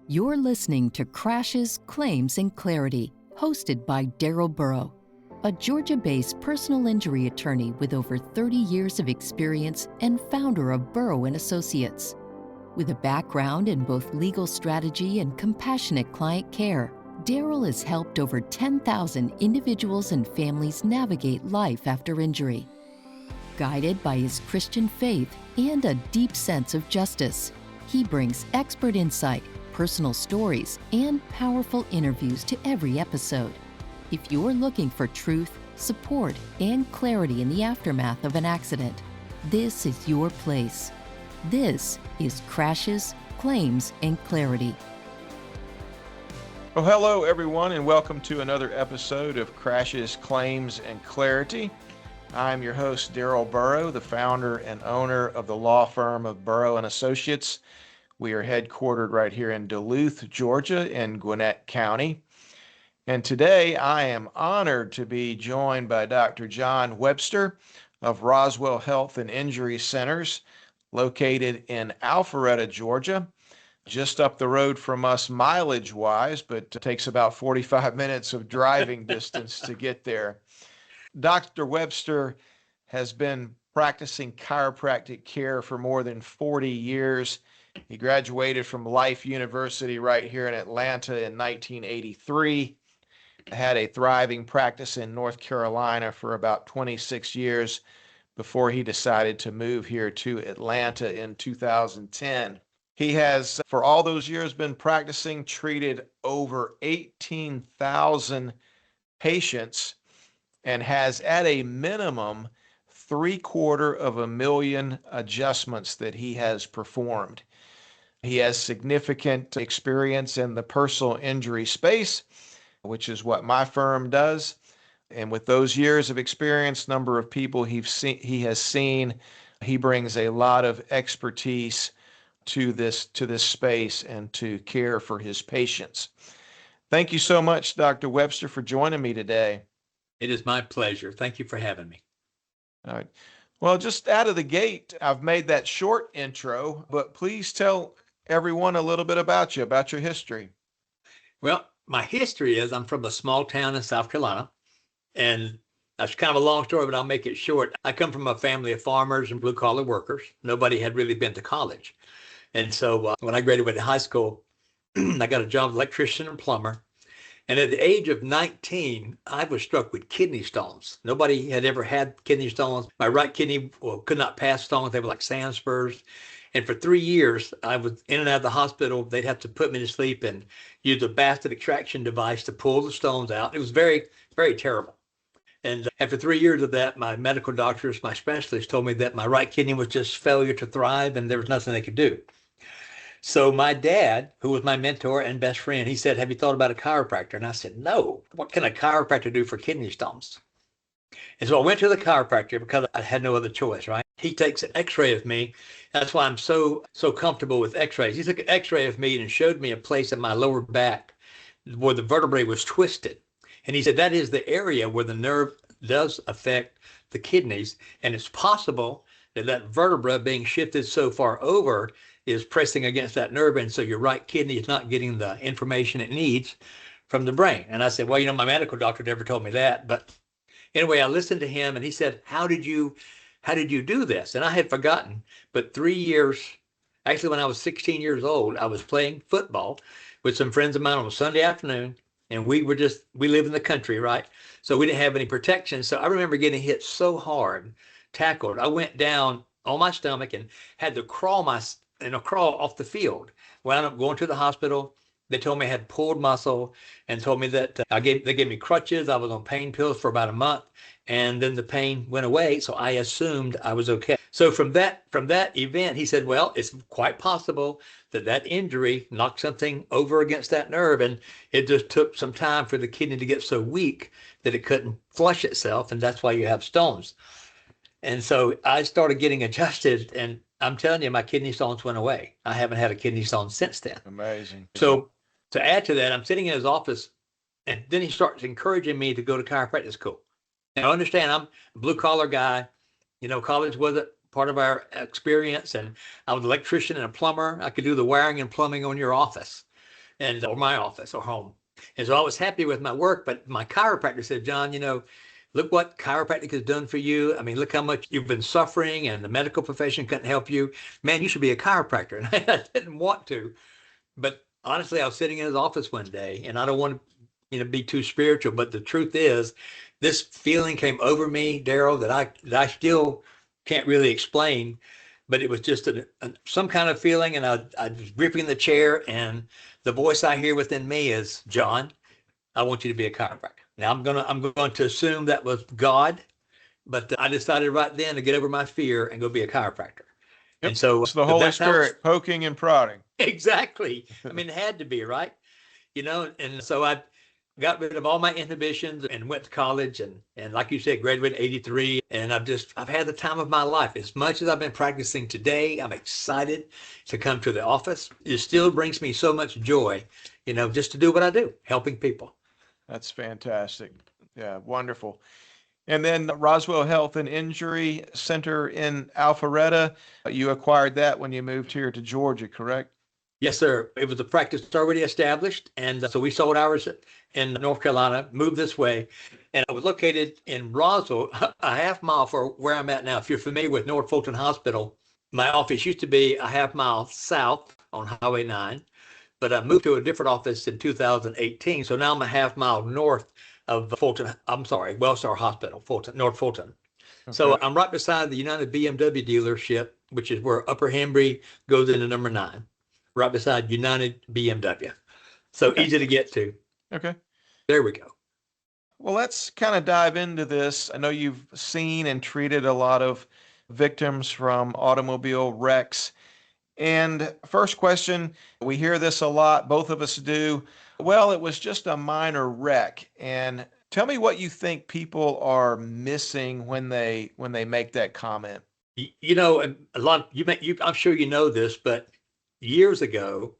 You're listening to Crashes, Claims, and Clarity, hosted by Darrell Burrow, a Georgia-based personal injury attorney with over 30 years of experience and founder of Burrow and Associates. With a background in both legal strategy and compassionate client care, Darrell has helped over 10,000 individuals and families navigate life after injury. Guided by his Christian faith and a deep sense of justice, he brings expert insight, personal stories, and powerful interviews to every episode. If you're looking for truth, support, and clarity in the aftermath of an accident, this is your place. This is Crashes, Claims, and Clarity. Well, hello, everyone, and welcome to another episode of Crashes, Claims, and Clarity. I'm your host, Darrell Burrow, the founder and owner of the law firm of Burrow and Associates. We are headquartered right here in Duluth, Georgia, in Gwinnett County. And today I am honored to be joined by Dr. John Webster of Roswell Health and Injury Centers, located in Alpharetta, Georgia, just up the road from us mileage-wise, but it takes about 45 minutes of driving distance to get there. Dr. Webster has been practicing chiropractic care for more than 40 years. He graduated from Life University right here in Atlanta in 1983. Had a thriving practice in North Carolina for about 26 years before he decided to move here to Atlanta in 2010. He has, for all those years, been practicing, treated over 18,000 patients, and has at a minimum 750,000 adjustments that he has performed. He has significant experience in the personal injury space, which is what my firm does. And with those years of experience, number of people he has seen, he brings a lot of expertise to this space and to care for his patients. Thank you so much, Dr. Webster, for joining me today. It is my pleasure. Thank you for having me. All right. Well, just out of the gate, I've made that short intro, but please tell everyone a little bit about you, about your history. Well, my history is I'm from a small town in South Carolina, and that's kind of a long story, but I'll make it short. I come from a family of farmers and blue-collar workers. Nobody had really been to college. And so when I graduated high school, I got a job as electrician and plumber. And at the age of 19, I was struck with kidney stones. Nobody had ever had kidney stones. My right kidney could not pass stones. They were like sand spurs. And for 3 years, I was in and out of the hospital. They'd have to put me to sleep and use a bastard extraction device to pull the stones out. It was very, very terrible. And after 3 years of that, my medical doctors, my specialists told me that my right kidney was just failure to thrive and there was nothing they could do. So my dad, who was my mentor and best friend, he said, "Have you thought about a chiropractor?" And I said, "No. What can a chiropractor do for kidney stones?" And so I went to the chiropractor because I had no other choice, right? He takes an x-ray of me. That's why I'm so comfortable with x-rays. He took an x-ray of me and showed me a place in my lower back where the vertebrae was twisted. And he said, that is the area where the nerve does affect the kidneys. And it's possible that that vertebra being shifted so far over is pressing against that nerve. And so your right kidney is not getting the information it needs from the brain. And I said, well, my medical doctor never told me that. But anyway, I listened to him and he said, how did you do this? And I had forgotten, but 3 years, actually when I was 16 years old, I was playing football with some friends of mine on a Sunday afternoon. And we live in the country, right? So we didn't have any protection. So I remember getting hit so hard, tackled. I went down on my stomach and had to crawl off the field. Wound up going to the hospital. They told me I had pulled muscle and told me that they gave me crutches. I was on pain pills for about a month, and then the pain went away. So I assumed I was okay. So from that event, he said, well, it's quite possible that injury knocked something over against that nerve, and it just took some time for the kidney to get so weak that it couldn't flush itself, and that's why you have stones. And so I started getting adjusted, and I'm telling you, my kidney stones went away. I haven't had a kidney stone since then. Amazing. So to add to that, I'm sitting in his office, and then he starts encouraging me to go to chiropractic school. Now, understand, I'm a blue-collar guy. College wasn't part of our experience, and I was an electrician and a plumber. I could do the wiring and plumbing on your office. and or my office or home. And so I was happy with my work, but my chiropractor said, John, look what chiropractic has done for you. I mean, look how much you've been suffering and the medical profession couldn't help you. Man, you should be a chiropractor. And I didn't want to, but honestly, I was sitting in his office one day, and I don't want to, be too spiritual, but the truth is this feeling came over me, Darrell, that I still can't really explain, but it was just some kind of feeling. And I was gripping the chair, and the voice I hear within me is, John, I want you to be a chiropractor. Now I'm going to assume that was God, but I decided right then to get over my fear and go be a chiropractor. Yep. And so it's the Holy Spirit poking and prodding. Exactly. I mean, it had to be, right? And so I got rid of all my inhibitions and went to college, and like you said, graduated in 83. And I've had the time of my life. As much as I've been practicing today, I'm excited to come to the office. It still brings me so much joy, just to do what I do, helping people. That's fantastic. Yeah, wonderful. And then Roswell Health and Injury Center in Alpharetta, you acquired that when you moved here to Georgia, correct? Yes, sir. It was a practice already established. And so we sold ours in North Carolina, moved this way. And I was located in Roswell, a half mile from where I'm at now. If you're familiar with North Fulton Hospital, my office used to be a half mile south on Highway 9, but I moved to a different office in 2018. So now I'm a half mile north of Webster Hospital, North Fulton. Okay. So I'm right beside the United BMW dealership, which is where Upper Hembry goes into number 9. Right beside United BMW. So okay. Easy to get to. Okay. There we go. Well, let's kind of dive into this. I know you've seen and treated a lot of victims from automobile wrecks. And first question, we hear this a lot, both of us do. Well, it was just a minor wreck. And tell me what you think people are missing when they make that comment. A lot, I'm sure you know this, but years ago,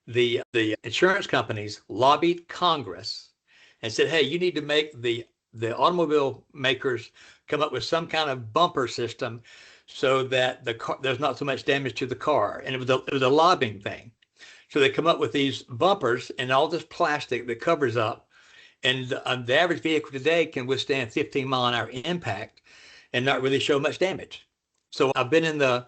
the insurance companies lobbied Congress and said, hey, you need to make the automobile makers come up with some kind of bumper system so that there's not so much damage to the car. And it was a lobbying thing. So they come up with these bumpers and all this plastic that covers up. And the average vehicle today can withstand 15-mile-an-hour impact and not really show much damage. So I've been in the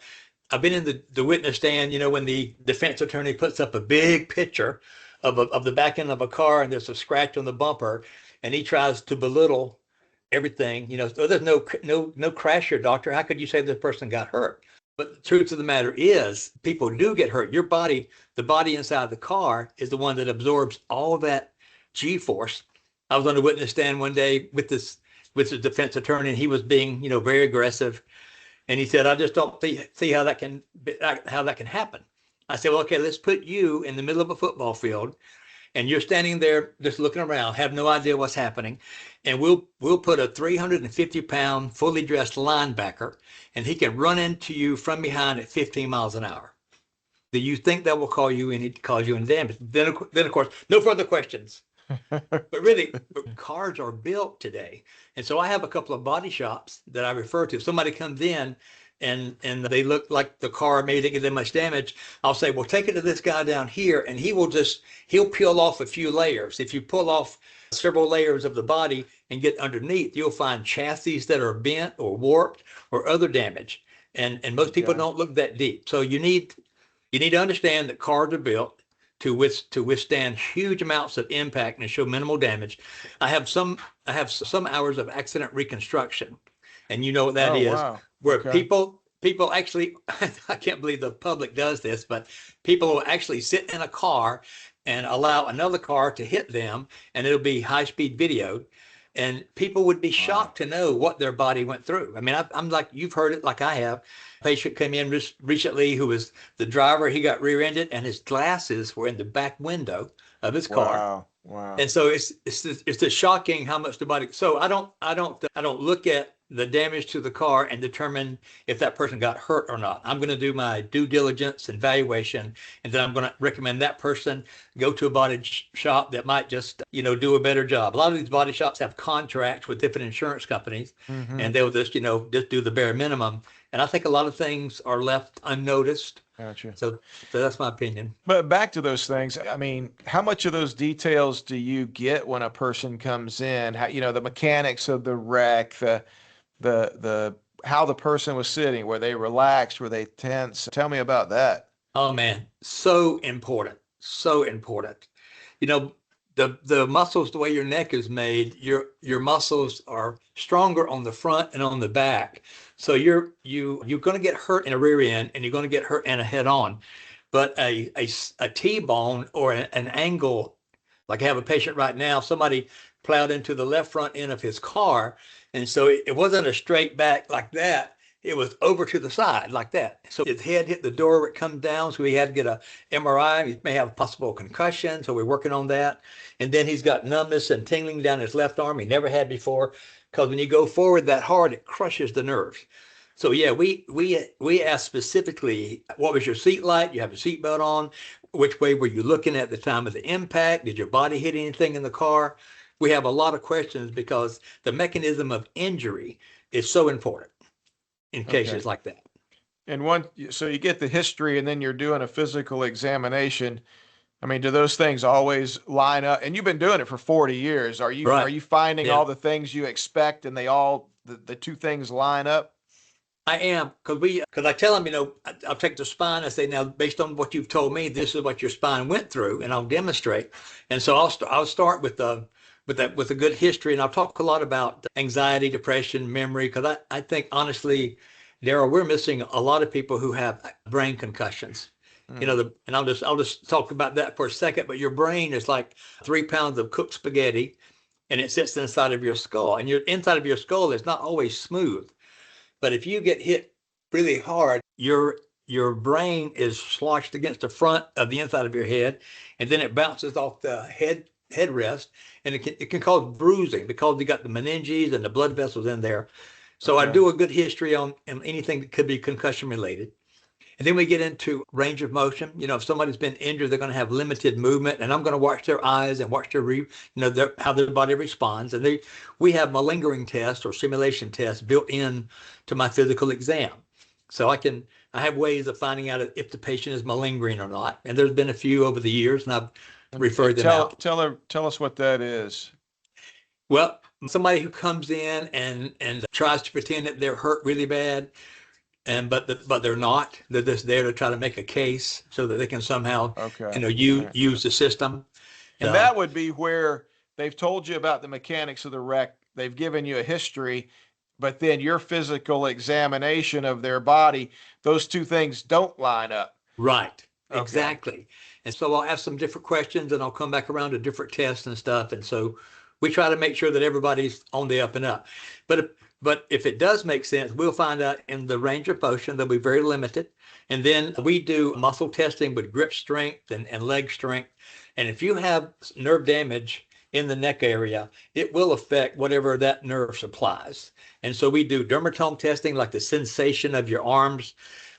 witness stand, when the defense attorney puts up a big picture of the back end of a car and there's a scratch on the bumper, and he tries to belittle everything. So there's no crash here, doctor. How could you say this person got hurt? But the truth of the matter is, people do get hurt. Your body, the body inside the car, is the one that absorbs all that G-force. I was on the witness stand one day with the defense attorney, and he was being, very aggressive. And he said, I just don't see how that can happen. I said, well, okay, let's put you in the middle of a football field, and you're standing there just looking around, have no idea what's happening. And we'll put a 350-pound, fully dressed linebacker, and he can run into you from behind at 15 miles an hour. Do you think that will cause you any damage? Then of course, no further questions. But really, cars are built today. And so I have a couple of body shops that I refer to. If somebody comes in and they look like the car maybe didn't get that much damage, I'll say, well, take it to this guy down here, and he'll peel off a few layers. If you pull off several layers of the body and get underneath, you'll find chassis that are bent or warped or other damage. And most people don't look that deep. So you need to understand that cars are built to withstand huge amounts of impact and show minimal damage. I have some hours of accident reconstruction, and you know what that is. Wow. Where people actually, I can't believe the public does this, but people will actually sit in a car and allow another car to hit them, and it'll be high-speed videoed, and people would be shocked to know what their body went through. I mean, I'm like, you've heard it like I have. A patient came in recently who was the driver. He got rear-ended, and his glasses were in the back window of his car. Wow. And so it's just shocking how much the body. So I don't look at the damage to the car and determine if that person got hurt or not. I'm going to do my due diligence and valuation, and then I'm going to recommend that person go to a body shop that might just, do a better job. A lot of these body shops have contracts with different insurance companies, and they'll just do the bare minimum. And I think a lot of things are left unnoticed. Gotcha. So that's my opinion. But back to those things, I mean, how much of those details do you get when a person comes in? How, the mechanics of the wreck, the how the person was sitting, were they relaxed, were they tense? Tell me about that. Oh man, so important. So important. You know, the muscles, the way your neck is made, your muscles are stronger on the front and on the back. So you're going to get hurt in a rear end, and you're going to get hurt in a head on. But a T-bone or an angle, like I have a patient right now, somebody plowed into the left front end of his car, and so it wasn't a straight back like that. It was over to the side like that. So his head hit the door where it comes down. So he had to get a MRI. He may have a possible concussion. So we're working on that. And then he's got numbness and tingling down his left arm he never had before. Because when you go forward that hard, it crushes the nerves. So yeah, we asked specifically, what was your seat like? You have a seatbelt on? Which way were you looking at the time of the impact? Did your body hit anything in the car? We have a lot of questions because the mechanism of injury is so important in cases like that. And so you get the history and then you're doing a physical examination. I mean, do those things always line up? And you've been doing it for 40 years. Are you finding all the things you expect and the two things line up? I am, because I tell them, I'll take the spine. I say, now, based on what you've told me, this is what your spine went through, and I'll demonstrate. And so I'll start with a good history, and I'll talk a lot about anxiety, depression, memory, because I think honestly, Darrell, we're missing a lot of people who have brain concussions. And I'll just talk about that for a second. But your brain is like 3 pounds of cooked spaghetti, and it sits inside of your skull. And your inside of your skull is not always smooth. But if you get hit really hard, your brain is sloshed against the front of the inside of your head, and then it bounces off the headrest, and it can cause bruising because you got the meninges and the blood vessels in there. So I do a good history on anything that could be concussion related. And then we get into range of motion. If somebody's been injured, they're going to have limited movement, and I'm going to watch their eyes and watch how their body responds. And we have malingering tests or simulation tests built in to my physical exam. So I have ways of finding out if the patient is malingering or not. And there's been a few over the years, and I've referred them out. Tell us what that is. Well, somebody who comes in and tries to pretend that they're hurt really bad, but they're not. They're just there to try to make a case so that they can somehow use the system. And that would be where they've told you about the mechanics of the wreck. They've given you a history, but then your physical examination of their body, those two things don't line up. Right. Okay. Exactly. And so I'll ask some different questions, and I'll come back around to different tests and stuff. And so we try to make sure that everybody's on the up and up. But if it does make sense, we'll find out in the range of motion. They'll be very limited. And then we do muscle testing with grip strength and leg strength. And if you have nerve damage in the neck area, it will affect whatever that nerve supplies. And so we do dermatome testing, like the sensation of your arms.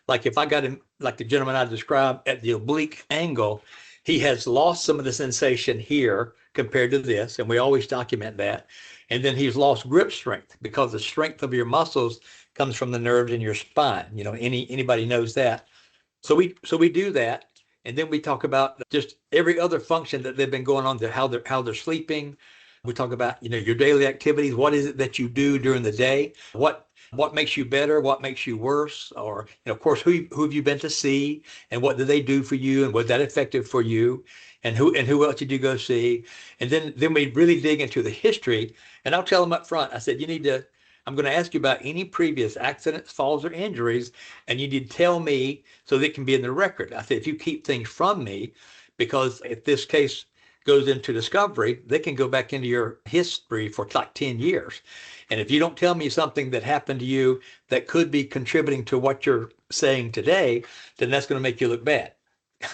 Like if I got him, like the gentleman I described, at the oblique angle, he has lost some of the sensation here compared to this, and we always document that. And then he's lost grip strength because the strength of your muscles comes from the nerves in your spine. Anybody knows that. So we do that, and then we talk about just every other function that they've been going on, how they're sleeping. We talk about your daily activities. What is it that you do during the day? What makes you better? What makes you worse? Or of course, who have you been to see, and what did they do for you, and was that effective for you? And who else did you go see? And then we really dig into the history. And I'll tell them up front, I said, I'm going to ask you about any previous accidents, falls, or injuries, and you need to tell me so that it can be in the record. I said, if you keep things from me, because if this case goes into discovery, they can go back into your history for like 10 years. And if you don't tell me something that happened to you that could be contributing to what you're saying today, then that's going to make you look bad.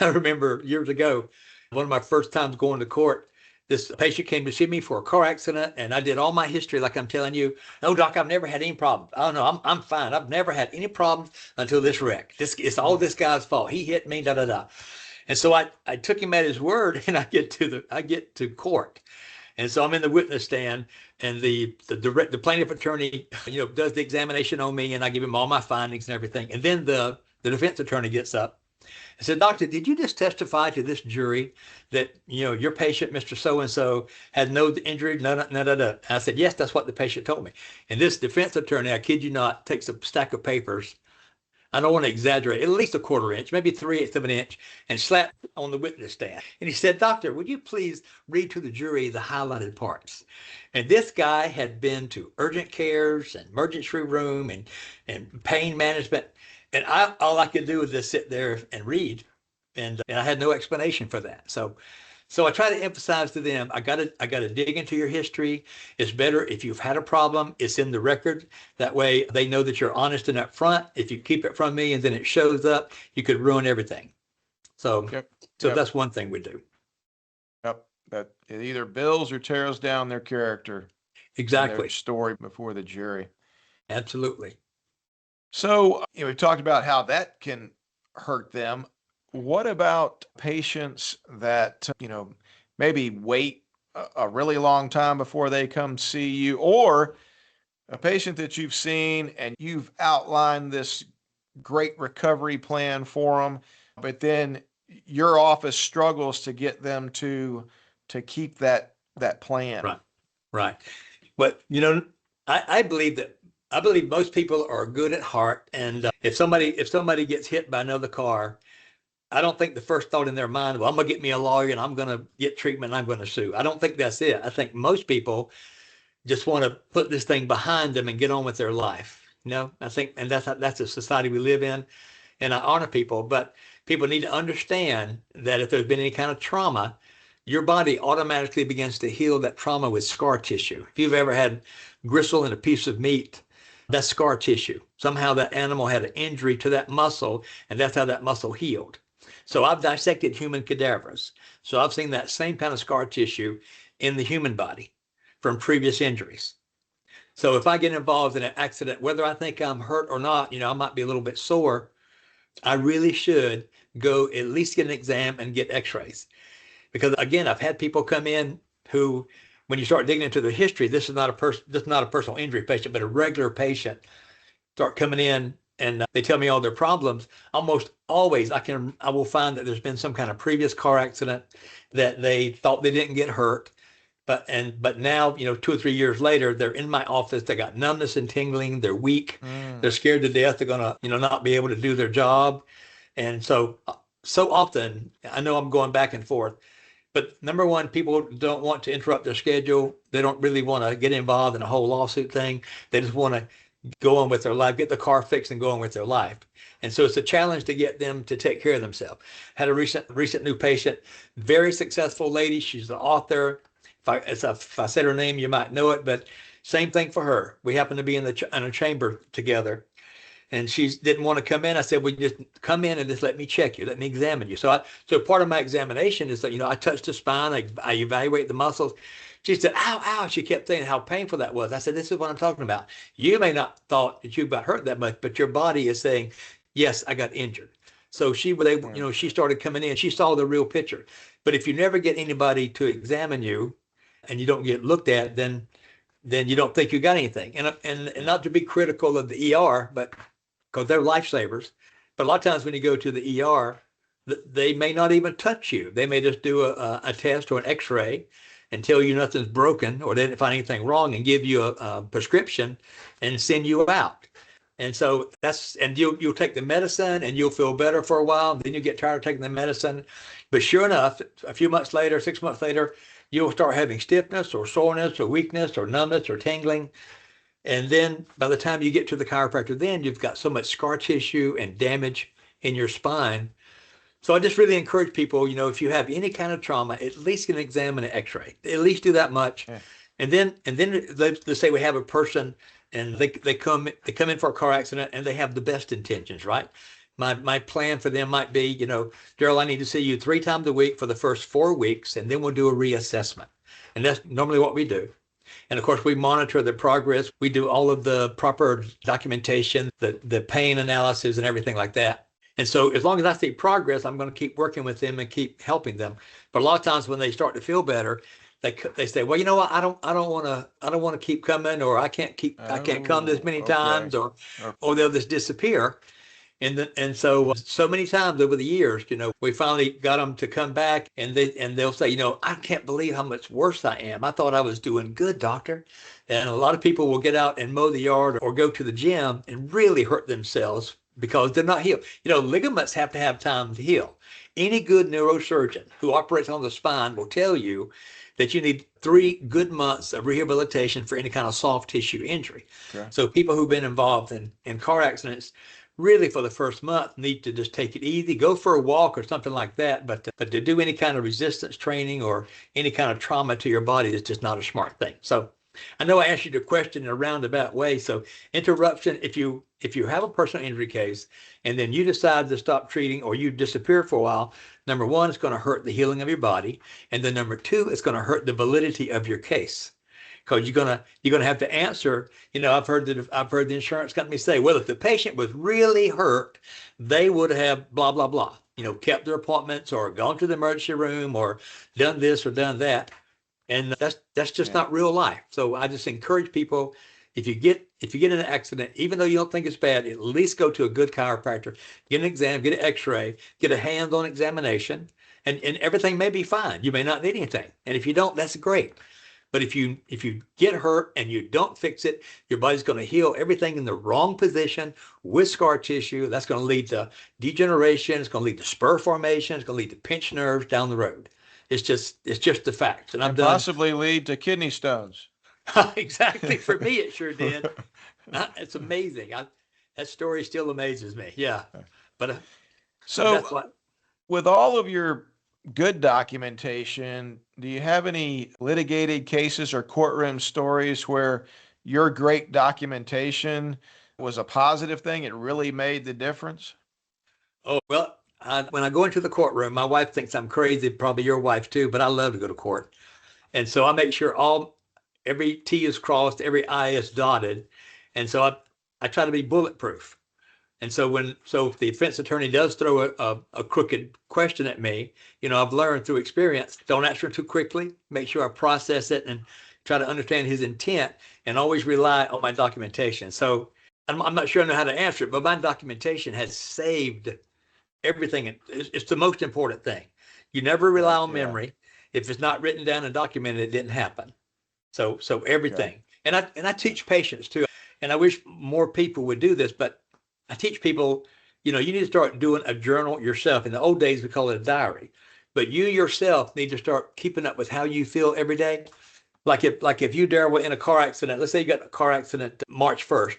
I remember years ago, one of my first times going to court, this patient came to see me for a car accident, and I did all my history like I'm telling you. No, doc, I've never had any problems. Oh, no, I'm fine. I've never had any problems until this wreck. It's all this guy's fault. He hit me, da, da, da. And so I took him at his word, and I get to court. And so I'm in the witness stand, and the plaintiff attorney, does the examination on me, and I give him all my findings and everything. And then the defense attorney gets up and said, "Doctor, did you just testify to this jury that, your patient, Mr. So-and-so, had no injury, no. I said, "Yes, that's what the patient told me." And this defense attorney, I kid you not, takes a stack of papers, I don't want to exaggerate, at least a quarter inch, maybe 3/8 of an inch, and slapped on the witness stand. And he said, "Doctor, would you please read to the jury the highlighted parts?" And this guy had been to urgent cares and emergency room and pain management. And all I could do was just sit there and read. And I had no explanation for that. So I try to emphasize to them, I gotta dig into your history. It's better if you've had a problem, it's in the record. That way they know that you're honest and upfront. If you keep it from me and then it shows up, you could ruin everything. So that's one thing we do. Yep. That it either builds or tears down their character. Exactly. Their story before the jury. Absolutely. So, we've talked about how that can hurt them. What about patients that, maybe wait a really long time before they come see you, or a patient that you've seen and you've outlined this great recovery plan for them, but then your office struggles to get them to keep that plan? Right. But, I believe most people are good at heart. And if somebody gets hit by another car, I don't think the first thought in their mind, well, I'm going to get me a lawyer and I'm going to get treatment and I'm going to sue. I don't think that's it. I think most people just want to put this thing behind them and get on with their life. I think, and that's a society we live in, and I honor people, but people need to understand that if there's been any kind of trauma, your body automatically begins to heal that trauma with scar tissue. If you've ever had gristle in a piece of meat, that's scar tissue. Somehow that animal had an injury to that muscle, and that's how that muscle healed. So I've dissected human cadavers. So I've seen that same kind of scar tissue in the human body from previous injuries. So if I get involved in an accident, whether I think I'm hurt or not, I might be a little bit sore, I really should go at least get an exam and get x-rays. Because again, I've had people come in who, when you start digging into their history, this is not a personal injury patient, but a regular patient, start coming in and they tell me all their problems. Almost always I will find that there's been some kind of previous car accident that they thought they didn't get hurt. But now, 2 or 3 years later, they're in my office. They got numbness and tingling. They're weak. They're scared to death. They're going to, not be able to do their job. And so often, I know I'm going back and forth, but number one, people don't want to interrupt their schedule. They don't really want to get involved in a whole lawsuit thing. They just want to go on with their life, get the car fixed and go on with their life. And so it's a challenge to get them to take care of themselves. Had a recent new patient, very successful lady. She's an author. If I said her name, you might know it, but same thing for her. We happened to be in a chamber together, and she didn't want to come in. I said, "Well, just come in and just let me check you, let me examine you." So part of my examination is that, I touch the spine, I evaluate the muscles. She said, "Ow, ow." She kept saying how painful that was. I said, "This is what I'm talking about. You may not thought that you got hurt that much, but your body is saying, yes, I got injured." So she started coming in. She saw the real picture. But if you never get anybody to examine you, and you don't get looked at, then you don't think you got anything. And not to be critical of the ER, but because they're lifesavers. But a lot of times when you go to the ER, they may not even touch you. They may just do a test or an x-ray and tell you nothing's broken or they didn't find anything wrong and give you a prescription and send you out. And so you'll take the medicine and you'll feel better for a while. Then you get tired of taking the medicine. But sure enough, a few months later, 6 months later, you'll start having stiffness or soreness or weakness or numbness or tingling. And then by the time you get to the chiropractor, then you've got so much scar tissue and damage in your spine. So I just really encourage people, if you have any kind of trauma, at least get an exam and an x-ray. At least do that much. Yeah. And then let's say we have a person and they come in for a car accident and they have the best intentions, right? My plan for them might be, Darrell, I need to see you 3 times a week for the first 4 weeks, and then we'll do a reassessment. And that's normally what we do. And of course, we monitor the progress. We do all of the proper documentation, the pain analysis and everything like that. And so as long as I see progress, I'm going to keep working with them and keep helping them. But a lot of times when they start to feel better, they say, well, you know what, I don't want to keep coming, or I can't come this Oh, many okay. times, Or- or they'll just disappear. And so many times over the years, we finally got them to come back, and they'll say, I can't believe how much worse I am. I thought I was doing good, doctor. And a lot of people will get out and mow the yard or go to the gym and really hurt themselves because they're not healed. Ligaments have to have time to heal. Any good neurosurgeon who operates on the spine will tell you that you need 3 good months of rehabilitation for any kind of soft tissue injury. Okay. So people who've been involved in car accidents really for the first month need to just take it easy, go for a walk or something like that. But to do any kind of resistance training or any kind of trauma to your body is just not a smart thing. So I know I asked you the question in a roundabout way. So interruption, if you have a personal injury case and then you decide to stop treating or you disappear for a while, number one, it's going to hurt the healing of your body. And then number two, it's going to hurt the validity of your case. Because you're gonna have to answer. I've heard the insurance company say, well, if the patient was really hurt, they would have blah blah blah. Kept their appointments or gone to the emergency room or done this or done that, and that's just Yeah. not real life. So I just encourage people, if you get in an accident, even though you don't think it's bad, at least go to a good chiropractor, get an exam, get an X-ray, get a hands-on examination, and everything may be fine. You may not need anything, and if you don't, that's great. But if you get hurt and you don't fix it, your body's going to heal everything in the wrong position with scar tissue. That's going to lead to degeneration. It's going to lead to spur formation. It's going to lead to pinched nerves down the road. It's just the facts. And And possibly lead to kidney stones. Exactly. For me, it sure did. It's amazing. That story still amazes me. Yeah. But So that's what. with all of your good documentation, do you have any litigated cases or courtroom stories where your great documentation was a positive thing? It really made the difference? Oh, well, when I go into the courtroom, my wife thinks I'm crazy, probably your wife too, but I love to go to court. And so I make sure every T is crossed, every I is dotted. And so I try to be bulletproof. And so if the defense attorney does throw a crooked question at me, I've learned through experience, don't answer too quickly. Make sure I process it and try to understand his intent, and always rely on my documentation. So I'm not sure I know how to answer it, but my documentation has saved everything. It's the most important thing. You never rely on Yeah. memory. If it's not written down and documented, it didn't happen. So everything. Okay. And I teach patients too. And I wish more people would do this, but I teach people, you need to start doing a journal yourself. In the old days, we call it a diary, but you yourself need to start keeping up with how you feel every day. Like if you, Darrell, were in a car accident, let's say you got in a car accident March 1st,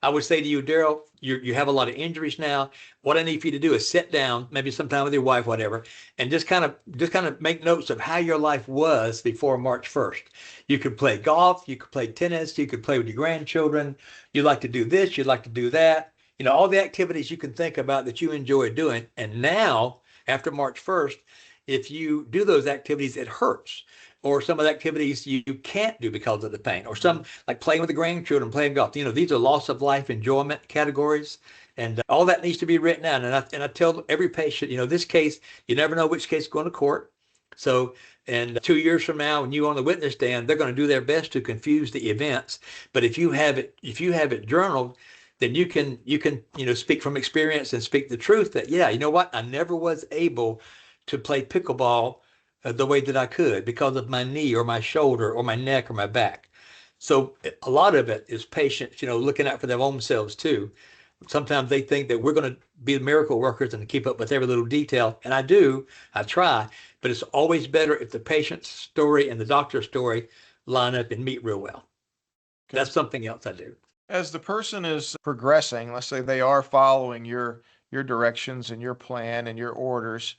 I would say to you, Darrell, you have a lot of injuries now. What I need for you to do is sit down, maybe sometime with your wife, whatever, and just kind of make notes of how your life was before March 1st. You could play golf, you could play tennis, you could play with your grandchildren. You like to do this, you'd like to do that. All the activities you can think about that you enjoy doing. And now, after March 1st, if you do those activities, it hurts. Or some of the activities you can't do because of the pain. Or some, like playing with the grandchildren, playing golf. These are loss of life enjoyment categories. And all that needs to be written down. And I tell every patient, this case, you never know which case is going to court. So, and 2 years from now, when you're on the witness stand, they're going to do their best to confuse the events. But if you have it journaled, then you can speak from experience and speak the truth that, yeah, you know what, I never was able to play pickleball the way that I could because of my knee or my shoulder or my neck or my back. So a lot of it is patients, looking out for their own selves too. Sometimes they think that we're going to be the miracle workers and keep up with every little detail. And I try, but it's always better if the patient's story and the doctor's story line up and meet real well. Okay. That's something else I do. As the person is progressing, let's say they are following your directions and your plan and your orders,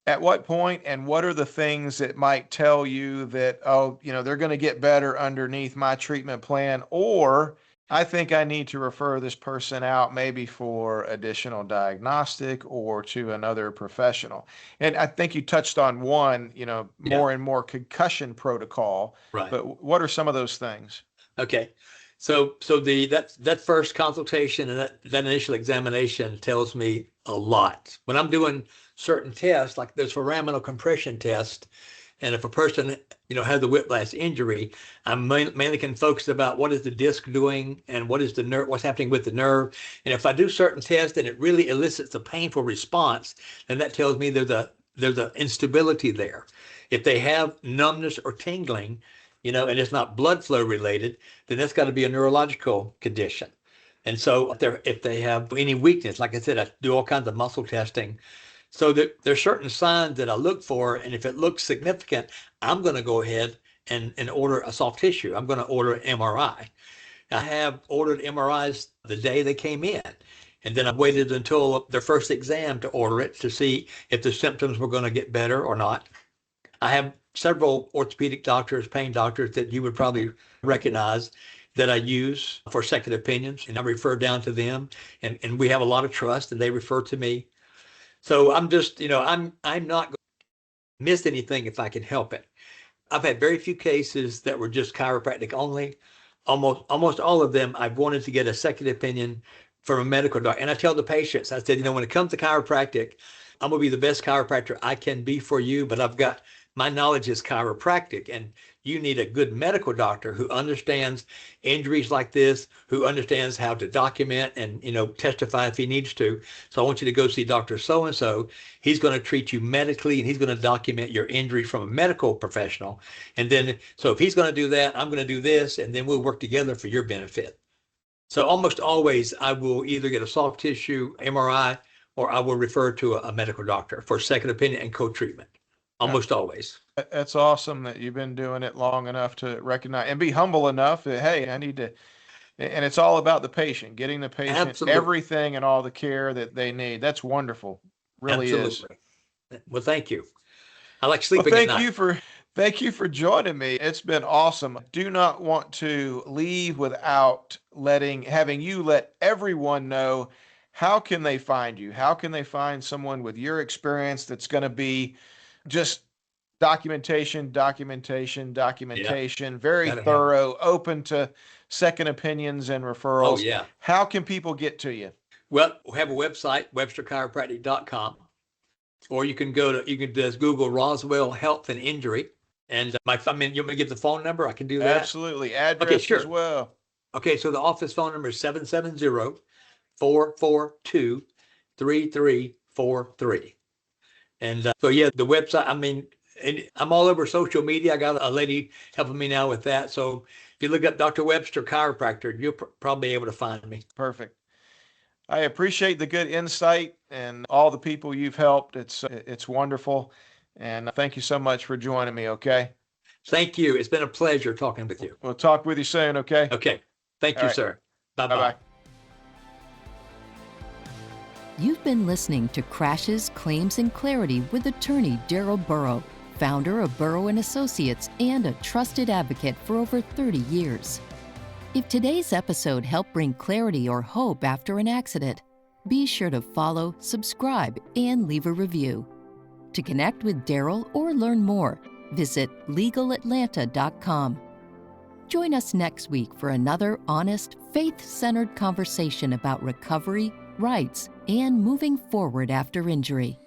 at what point and what are the things that might tell you that, they're going to get better underneath my treatment plan, or I think I need to refer this person out maybe for additional diagnostic or to another professional? And I think you touched on one, more and more concussion protocol. Right. But what are some of those things? Okay. So that first consultation and that initial examination tells me a lot. When I'm doing certain tests, like this foraminal compression test, And if a person, has a whiplash injury, I'm mainly can focus about what is the disc doing and what is the nerve, what's happening with the nerve. And if I do certain tests and it really elicits a painful response, then that tells me there's a instability there. If they have numbness or tingling, and it's not blood flow related, then that's got to be a neurological condition. And so if they have any weakness, like I said, I do all kinds of muscle testing. So there's certain signs that I look for, and if it looks significant, I'm going to go ahead and order a soft tissue. I'm going to order an MRI. I have ordered MRIs the day they came in, and then I waited until their first exam to order it to see if the symptoms were going to get better or not. I have several orthopedic doctors, pain doctors that you would probably recognize that I use for second opinions, and I refer down to them, and we have a lot of trust, and they refer to me. So I'm just, I'm not going to miss anything if I can help it. I've had very few cases that were just chiropractic only. Almost all of them, I've wanted to get a second opinion from a medical doctor. And I tell the patients, I said, when it comes to chiropractic, I'm going to be the best chiropractor I can be for you, but my knowledge is chiropractic, and you need a good medical doctor who understands injuries like this, who understands how to document and, testify if he needs to. So I want you to go see Dr. So-and-so. He's going to treat you medically, and he's going to document your injury from a medical professional. And then, so if he's going to do that, I'm going to do this, and then we'll work together for your benefit. So almost always I will either get a soft tissue MRI, or I will refer to a medical doctor for second opinion and co-treatment. Almost always. That's awesome that you've been doing it long enough to recognize and be humble enough that, hey, I need to, and it's all about the patient, getting the patient Absolutely. everything and all the care that they need. That's wonderful. Really Absolutely. is. Well, thank you. I like sleeping Well, at night. thank you for joining me. It's been awesome. I do not want to leave without having you let everyone know, how can they find you? How can they find someone with your experience that's going to be just documentation, very Gotta have thorough, open to second opinions and referrals? Oh, yeah. How can people get to you? Well, we have a website, websterchiropractic.com, or you can just Google Roswell Health and Injury. And you want me to give the phone number? I can do that. Absolutely. Address Okay, sure. as well. Okay, so the office phone number is 770-442-3343. And so, yeah, the website, and I'm all over social media. I got a lady helping me now with that. So if you look up Dr. Webster Chiropractor, you'll probably be able to find me. Perfect. I appreciate the good insight and all the people you've helped. It's wonderful. And thank you so much for joining me, okay? Thank you. It's been a pleasure talking with you. We'll talk with you soon, okay? Okay. Thank you, All right. sir. Bye-bye. Bye-bye. You've been listening to Crashes, Claims, and Clarity with attorney Darrell Burrow, founder of Burrow & Associates and a trusted advocate for over 30 years. If today's episode helped bring clarity or hope after an accident, be sure to follow, subscribe, and leave a review. To connect with Darrell or learn more, visit legalatlanta.com. Join us next week for another honest, faith-centered conversation about recovery, rights, and moving forward after injury.